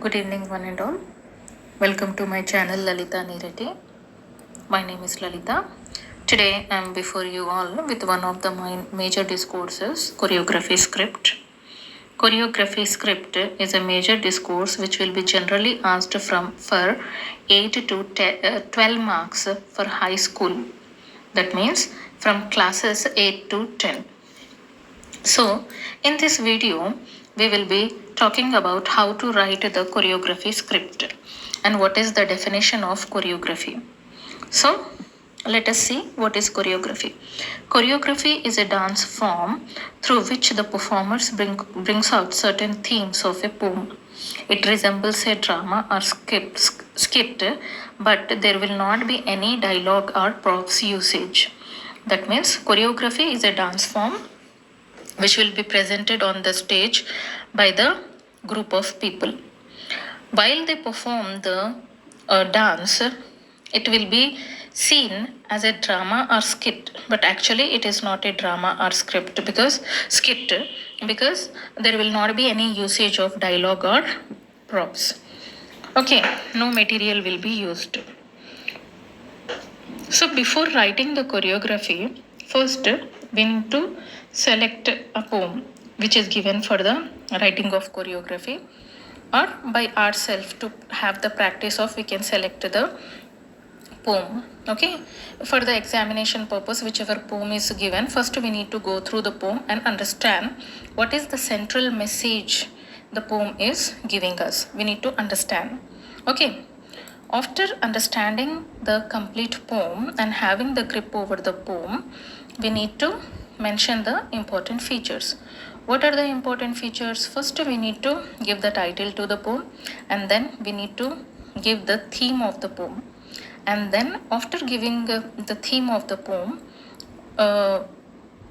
Good evening, one and all. Welcome to my channel Lalita Nireti. My name is Lalita. Today I am before you all with one of the major discourses, choreography script. Choreography script is a major discourse which will be generally asked for 8 to 12 marks for high school. That means from classes 8 to 10. So, in this video, we will be talking about how to write the choreography script and what is the definition of choreography. So, let us see what is choreography. Choreography is a dance form through which the performers brings out certain themes of a poem. It resembles a drama or skit, but there will not be any dialogue or props usage. That means choreography is a dance form which will be presented on the stage by the group of people. While they perform the dance, it will be seen as a drama or skit, but actually it is not a drama or skit because there will not be any usage of dialogue or props. Okay, no material will be used. So before writing the choreography, first we need to select a poem which is given for the writing of choreography, or by ourselves to have the practice of we can select the poem. Okay, for the examination purpose, whichever poem is given, first we need to go through the poem and understand what is the central message the poem is giving us. We need to understand. Okay, after understanding the complete poem and having the grip over the poem, we need to mention the important features. What are the important features? First, we need to give the title to the poem, and then we need to give the theme of the poem. And then, after giving the theme of the poem,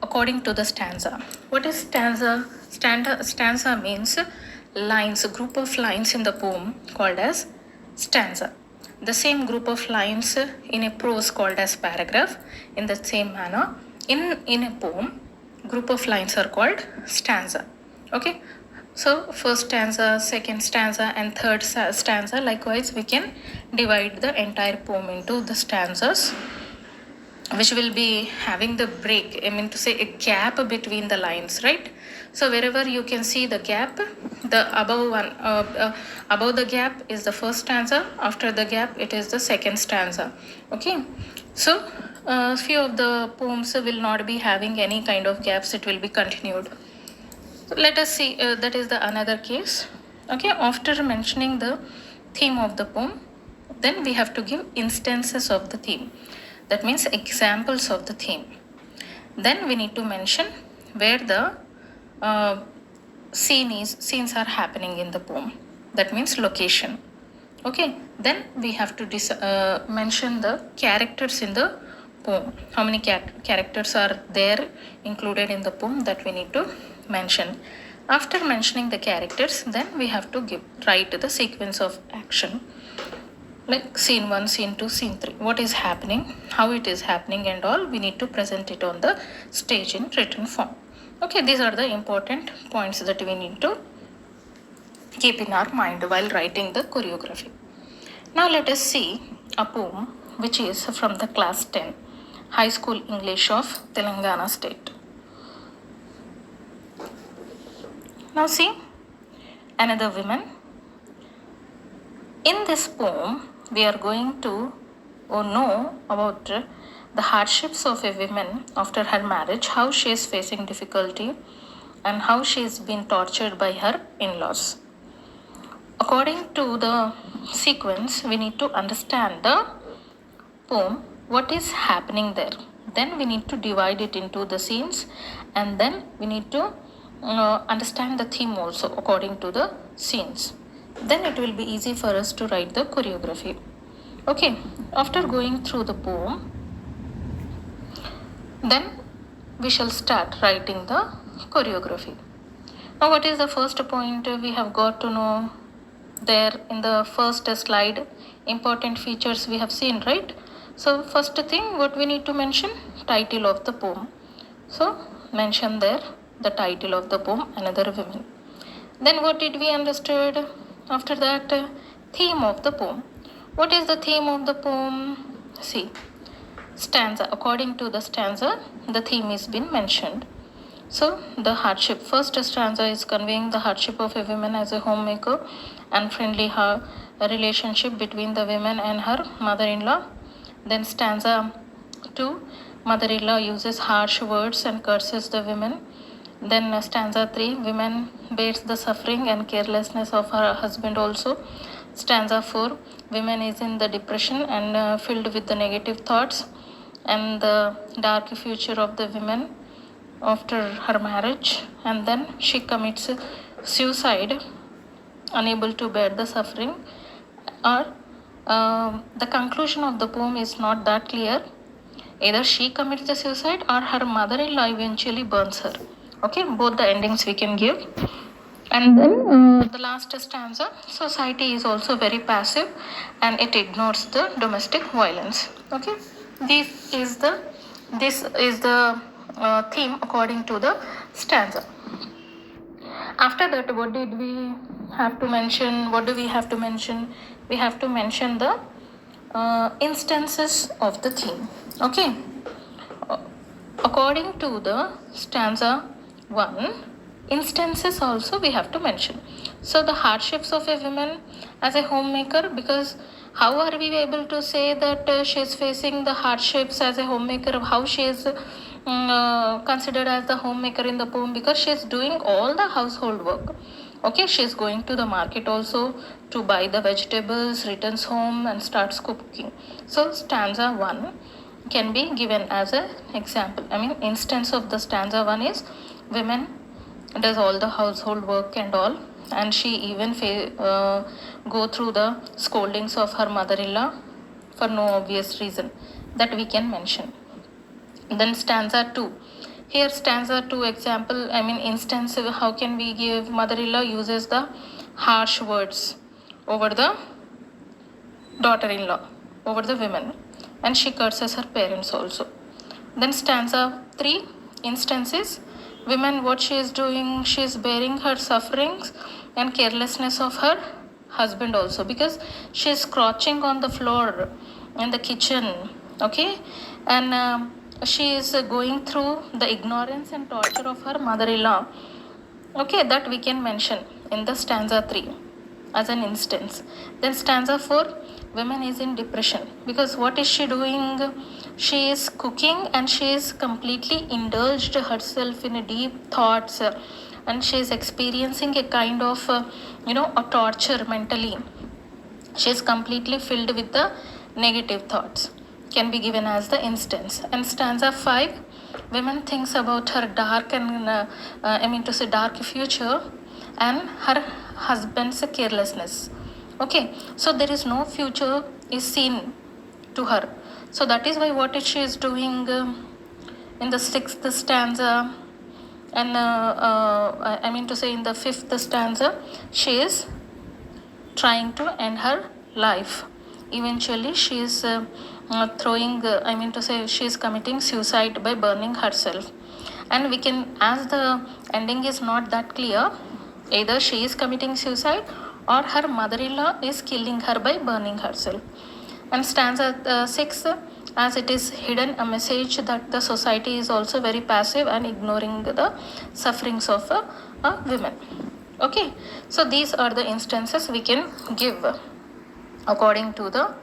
according to the stanza. What is stanza? Stanza means lines, a group of lines in the poem called as stanza. The same group of lines in a prose called as paragraph. In the same manner, in a poem, group of lines are called stanza. Okay, so first stanza, second stanza, and third stanza. Likewise, we can divide the entire poem into the stanzas, which will be having the break, I mean to say a gap between the lines, right? So wherever you can see the gap, the above the gap is the first stanza, after the gap it is the second stanza. Okay, so few of the poems will not be having any kind of gaps, it will be continued. So let us see, that is the another case. Okay, after mentioning the theme of the poem, then we have to give instances of the theme. That means examples of the theme. Then we need to mention where the scenes are happening in the poem. That means location. Okay. Then we have to mention the characters in the poem. How many characters are there included in the poem, that we need to mention. After mentioning the characters, then we have to write the sequence of action, like scene 1, scene 2, scene 3, what is happening, how it is happening, and all we need to present it on the stage in written form. Okay, these are the important points that we need to keep in our mind while writing the choreography. Now let us see a poem which is from the class 10 high school English of Telangana state. Now see, another woman. In this poem, we are going to know about the hardships of a woman after her marriage, how she is facing difficulty, and how she is being tortured by her in-laws. According to the sequence, we need to understand the poem, what is happening there. Then we need to divide it into the scenes, and then we need to understand the theme also according to the scenes. Then it will be easy for us to write the choreography. Okay, after going through the poem, then we shall start writing the choreography. Now, what is the first point we have got to know? There in the first slide, important features we have seen, right? So first thing, what we need to mention, title of the poem. So mention there the title of the poem, Another Woman. Then what did we understood? After that, theme of the poem. What is the theme of the poem? See, stanza. According to the stanza, the theme is been mentioned. So, the hardship. First stanza is conveying the hardship of a woman as a homemaker, unfriendly her relationship between the woman and her mother-in-law. Then stanza 2, mother-in-law uses harsh words and curses the women. Then stanza 3, women bears the suffering and carelessness of her husband also. Stanza 4, women is in the depression and filled with the negative thoughts and the dark future of the women after her marriage, and then she commits suicide, unable to bear the suffering. Or the conclusion of the poem is not that clear. Either she commits the suicide or her mother-in-law eventually burns her. Okay, both the endings we can give. And then the last stanza, society is also very passive and it ignores the domestic violence. Okay, this is the theme according to the stanza. After that, what did we have to mention? What do we have to mention? We have to mention the instances of the theme. Okay, according to the stanza 1, instances also we have to mention. So the hardships of a woman as a homemaker, because how are we able to say that she is facing the hardships as a homemaker? How she is considered as the homemaker in the poem? Because she is doing all the household work. Okay, she is going to the market also to buy the vegetables, returns home and starts cooking. So stanza 1 can be given as an example. I mean, instance of the stanza 1 is women does all the household work and all, and she even go through the scoldings of her mother-in-law for no obvious reason, that we can mention. Then stanza 2, here stanza 2 example, I mean instance, how can we give? Mother-in-law uses the harsh words over the daughter-in-law, over the women, and she curses her parents also. Then stanza 3, instances, women, what she is doing, she is bearing her sufferings and carelessness of her husband also, because she is crouching on the floor in the kitchen. Okay, and she is going through the ignorance and torture of her mother-in-law. Okay, that we can mention in the stanza 3 as an instance. Then stanza 4, women is in depression, because what is she doing? She is cooking and she is completely indulged herself in a deep thoughts, and she is experiencing a kind of a torture mentally. She is completely filled with the negative thoughts, can be given as the instance. And stanza 5, women thinks about her dark and dark future and her husband's carelessness. Okay, so there is no future is seen to her. So that is why what she is doing in the 6th stanza, and in the 5th stanza, she is trying to end her life. Eventually, she is she is committing suicide by burning herself. And we can, as the ending is not that clear, either she is committing suicide or her mother-in-law is killing her by burning herself. And stanza 6, as it is hidden a message that the society is also very passive and ignoring the sufferings of women. Okay, so these are the instances we can give according to the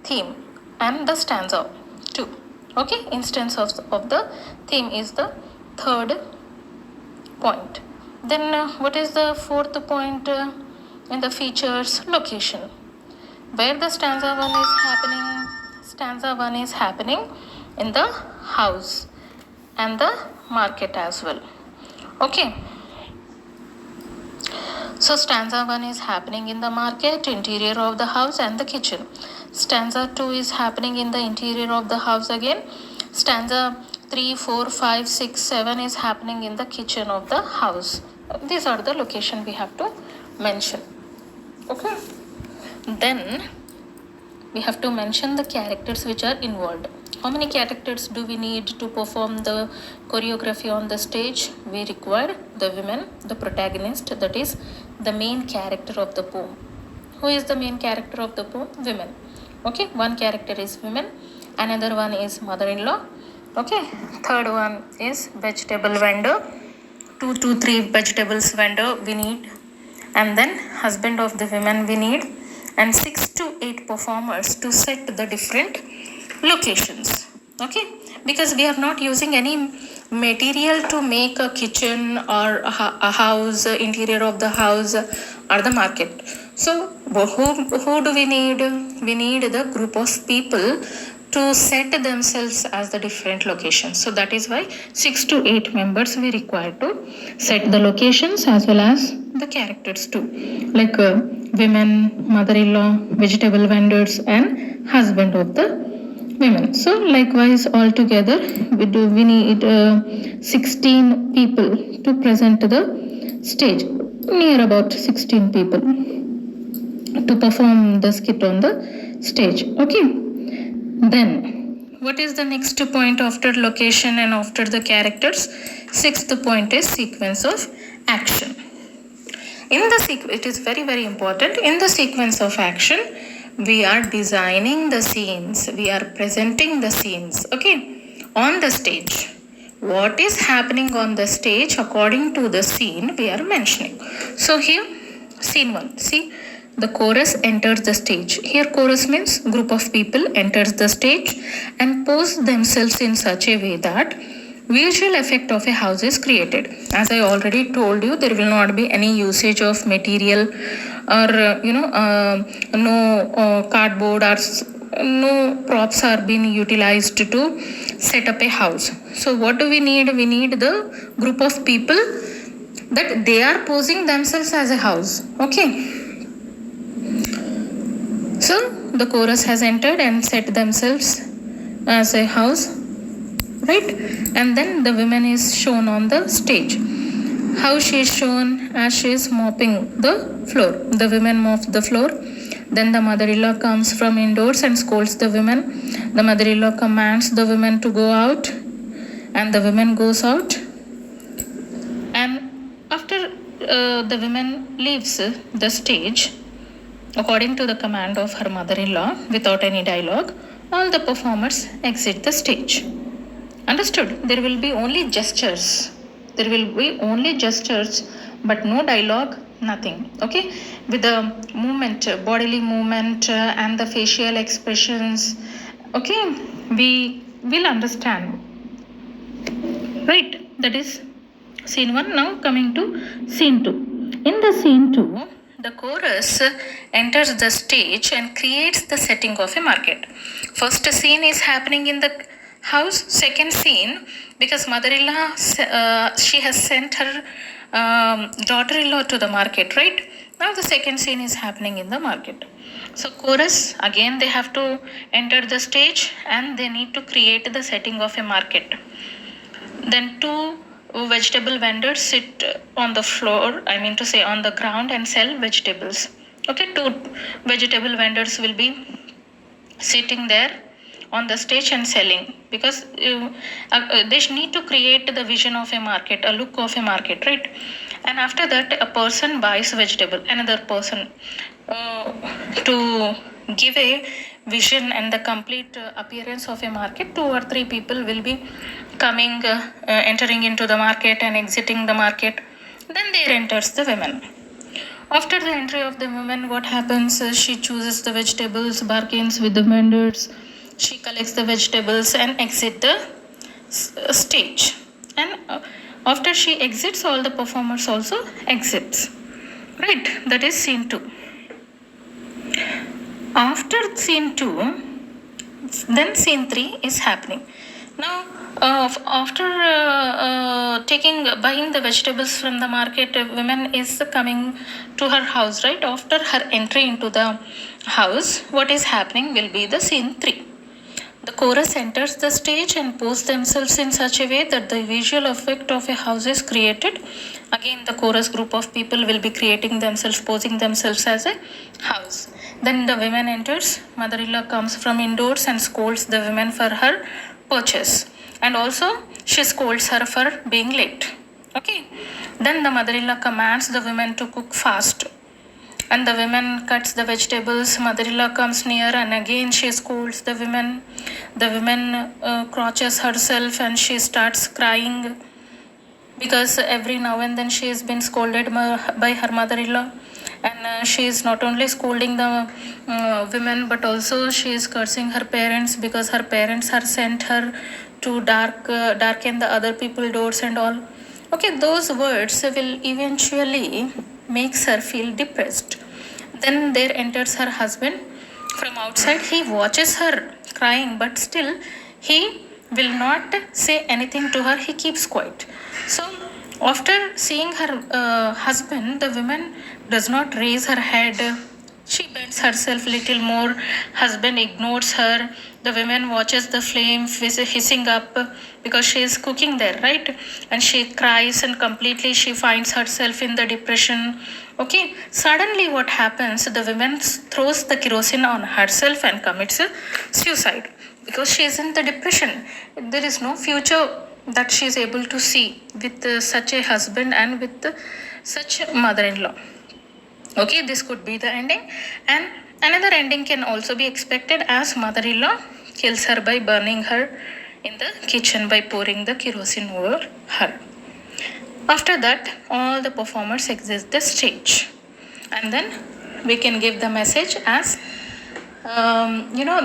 theme and the stanza 2. Okay, instance of the theme is the third point. Then what is the fourth point in the features? Location. Where the stanza 1 is happening? Stanza 1 is happening in the house and the market as well. Okay, so stanza 1 is happening in the market, interior of the house and the kitchen. Stanza 2 is happening in the interior of the house again. Stanza 3, 4, 5, 6, 7 is happening in the kitchen of the house. These are the location we have to mention. Okay, then we have to mention the characters which are involved. How many characters do we need to perform the choreography on the stage? We require the women, the protagonist, that is the main character of the poem. Who is the main character of the poem? Women. Okay, one character is women, another one is mother-in-law. Okay, third one is vegetable vendor. 2 to 3 vegetables vendor we need, and then husband of the women we need, and 6 to 8 performers to set the different locations. Okay, because we are not using any material to make a kitchen or a house, interior of the house or the market. So who do we need? We need the group of people to set themselves as the different locations. So that is why 6 to 8 members we require to set the locations as well as the characters too, like women, mother-in-law, vegetable vendors, and husband of the women. So likewise altogether we need 16 people to present the stage, near about 16 people to perform the skit on the stage. Okay, then what is the next point after location and after the characters? Sixth point is sequence of action. In the it is very important. In the sequence of action, we are designing the scenes, we are presenting the scenes, okay, on the stage. What is happening on the stage according to the scene we are mentioning. So here, scene 1, see, the chorus enters the stage. Here chorus means group of people enters the stage and pose themselves in such a way that visual effect of a house is created. As I already told you, there will not be any usage of material or no cardboard or no props are being utilized to set up a house. So what do we need? We need the group of people that they are posing themselves as a house. Okay, so the chorus has entered and set themselves as a house, right? And then the woman is shown on the stage. How she is shown? As she is mopping the floor. The women mop the floor. Then the mother-in-law comes from indoors and scolds the women. The mother-in-law commands the women to go out, and the women goes out. And after the woman leaves the stage, according to the command of her mother-in-law, without any dialogue, all the performers exit the stage. Understood? There will be only gestures. There will be only gestures, but no dialogue, nothing. Okay? With the movement, bodily movement, and the facial expressions, okay, we will understand. Right? That is scene 1. Now coming to scene 2. In the scene 2, the chorus enters the stage and creates the setting of a market. First scene is happening in the house. Second scene, because mother-in-law she has sent her daughter-in-law to the market, right? Now the second scene is happening in the market. So chorus, again they have to enter the stage and they need to create the setting of a market. Then 2 vegetable vendors sit on the floor, I mean to say on the ground, and sell vegetables. Okay, 2 vegetable vendors will be sitting there on the stage and selling, because they need to create the vision of a market, a look of a market, right? And after that, a person buys vegetable, another person to give a vision and the complete appearance of a market. 2 or 3 people will be coming, entering into the market and exiting the market. Then there enters the women. After the entry of the woman, what happens? She chooses the vegetables, bargains with the vendors, she collects the vegetables and exit the stage. And after she exits, all the performers also exits. Right? That is scene 2. After scene 2, then scene 3 is happening. Now, after buying the vegetables from the market, a woman is coming to her house, right? After her entry into the house, what is happening will be the scene 3. The chorus enters the stage and pose themselves in such a way that the visual effect of a house is created. Again, the chorus group of people will be creating themselves, posing themselves as a house. Then the woman enters. Mother-in-law comes from indoors and scolds the woman for her purchase. And also, she scolds her for being late. Okay. Then the mother-in-law commands the women to cook fast. and the woman cuts the vegetables. Mother-in-law comes near and again she scolds the women. The woman crouches herself and she starts crying because every now and then she has been scolded by her mother-in-law, and she is not only scolding the women but also she is cursing her parents because her parents are sent her to darken the other people doors and all. Okay, those words will eventually makes her feel depressed. Then there enters her husband from outside. He watches her crying, but still he will not say anything to her. He keeps quiet. So after seeing her husband, the woman does not raise her head. She bends herself little more. Husband ignores her. The woman watches the flame hissing up because she is cooking there, right? And she cries and completely she finds herself in the depression. Okay, suddenly what happens? The woman throws the kerosene on herself and commits suicide because she is in the depression. There is no future that she is able to see with such a husband and with such a mother-in-law. Okay, this could be the ending, and another ending can also be expected as mother-in-law kills her by burning her in the kitchen by pouring the kerosene over her. After that, all the performers exit the stage, and then we can give the message as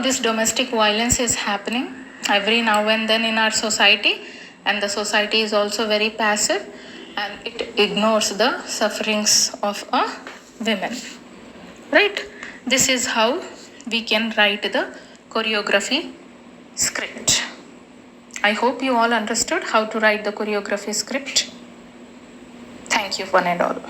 this domestic violence is happening every now and then in our society, and the society is also very passive and it ignores the sufferings of a women, right? This is how we can write the choreography script. I hope you all understood how to write the choreography script. Thank you, one and all.